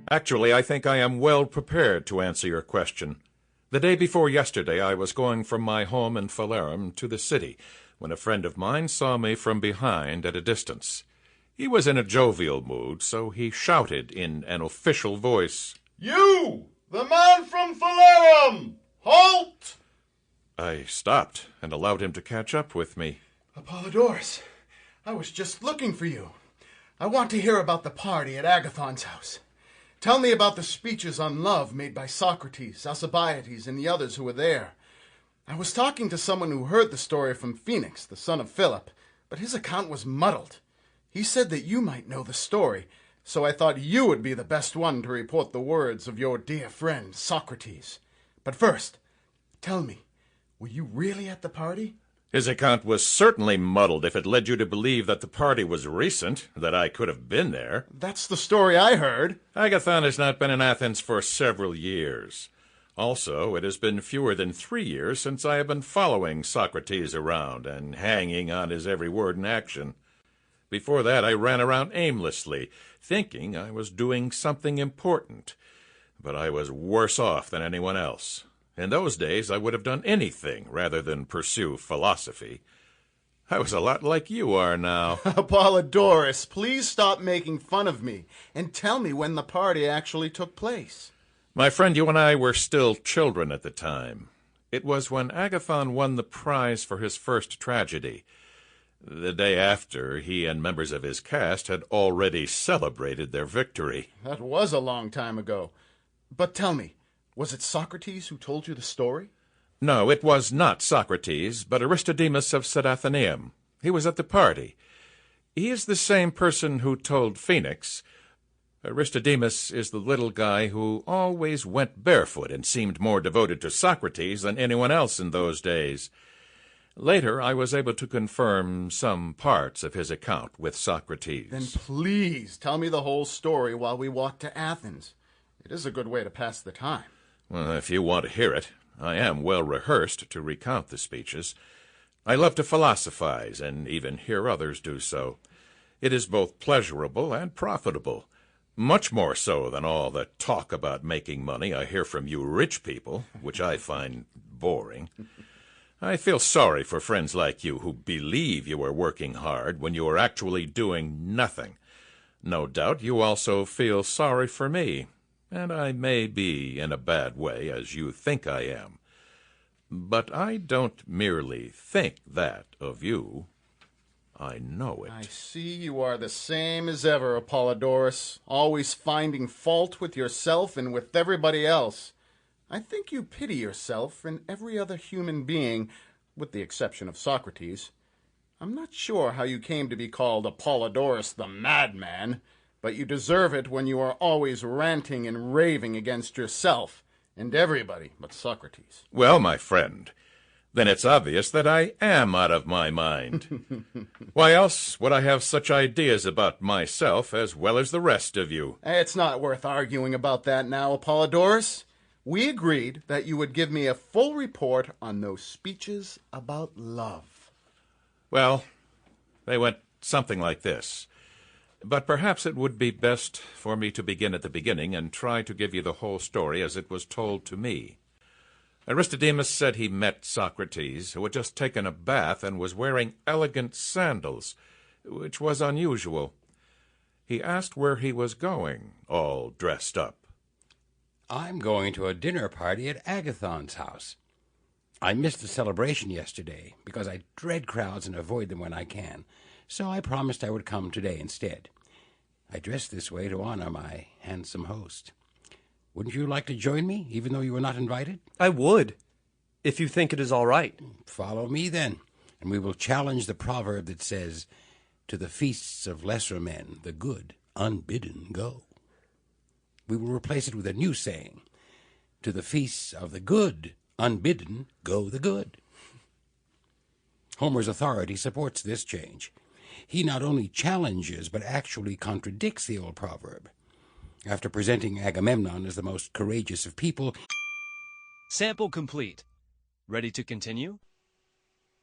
Actually, I think I am well prepared to answer your question. The day before yesterday I was going from my home in Phalerum to the city, when a friend of mine saw me from behind at a distance. He was in a jovial mood, so he shouted in an official voice, "You, the man from Phalerum! Halt!" I stopped and allowed him to catch up with me. "Apollodorus, I was just looking for you. I want to hear about the party at Agathon's house. Tell me about the speeches on love made by Socrates, Alcibiades, and the others who were there. I was talking to someone who heard the story from Phoenix, the son of Philip, but his account was muddled. He said that you might know the story, so I thought you would be the best one to report the words of your dear friend Socrates. But first, tell me, were you really at the party?" His account was certainly muddled if it led you to believe that the party was recent, that I could have been there. "That's the story I heard." Agathon has not been in Athens for several years. Also, it has been fewer than 3 years since I have been following Socrates around and hanging on his every word and action. Before that, I ran around aimlessly, thinking I was doing something important. But I was worse off than anyone else. In those days, I would have done anything rather than pursue philosophy. I was a lot like you are now. "Apollodorus, please stop making fun of me and tell me when the party actually took place." My friend, you and I were still children at the time. It was when Agathon won the prize for his first tragedy. The day after, he and members of his cast had already celebrated their victory. That was a long time ago. But tell me, was it Socrates who told you the story? No, it was not Socrates, but Aristodemus of Cydathenium. He was at the party. He is the same person who told Phoenix. Aristodemus is the little guy who always went barefoot and seemed more devoted to Socrates than anyone else in those days. Later, I was able to confirm some parts of his account with Socrates. Then please tell me the whole story while we walk to Athens. It is a good way to pass the time. Well, if you want to hear it, I am well rehearsed to recount the speeches. I love to philosophize, and even hear others do so. It is both pleasurable and profitable, much more so than all the talk about making money I hear from you rich people, which I find boring. I feel sorry for friends like you who believe you are working hard when you are actually doing nothing. No doubt you also feel sorry for me, and I may be in a bad way, as you think I am. But I don't merely think that of you. I know it. I see you are the same as ever, Apollodorus, always finding fault with yourself and with everybody else. I think you pity yourself and every other human being, with the exception of Socrates. I'm not sure how you came to be called Apollodorus the madman, but you deserve it when you are always ranting and raving against yourself and everybody but Socrates. Well, my friend, then it's obvious that I am out of my mind. Why else would I have such ideas about myself as well as the rest of you? It's not worth arguing about that now, Apollodorus. We agreed that you would give me a full report on those speeches about love. Well, they went something like this. But perhaps it would be best for me to begin at the beginning and try to give you the whole story as it was told to me. Aristodemus said he met Socrates, who had just taken a bath and was wearing elegant sandals, which was unusual. He asked where he was going, all dressed up. "I'm going to a dinner party at Agathon's house. I missed the celebration yesterday because I dread crowds and avoid them when I can, so I promised I would come today instead. I dressed this way to honor my handsome host. Wouldn't you like to join me, even though you were not invited?" "I would, if you think it is all right." "Follow me, then, and we will challenge the proverb that says, 'To the feasts of lesser men, the good, unbidden, go.' We will replace it with a new saying, 'To the feasts of the good, unbidden, go the good.' Homer's authority supports this change. He not only challenges, but actually contradicts the old proverb. After presenting Agamemnon as the most courageous of people... Sample complete. Ready to continue?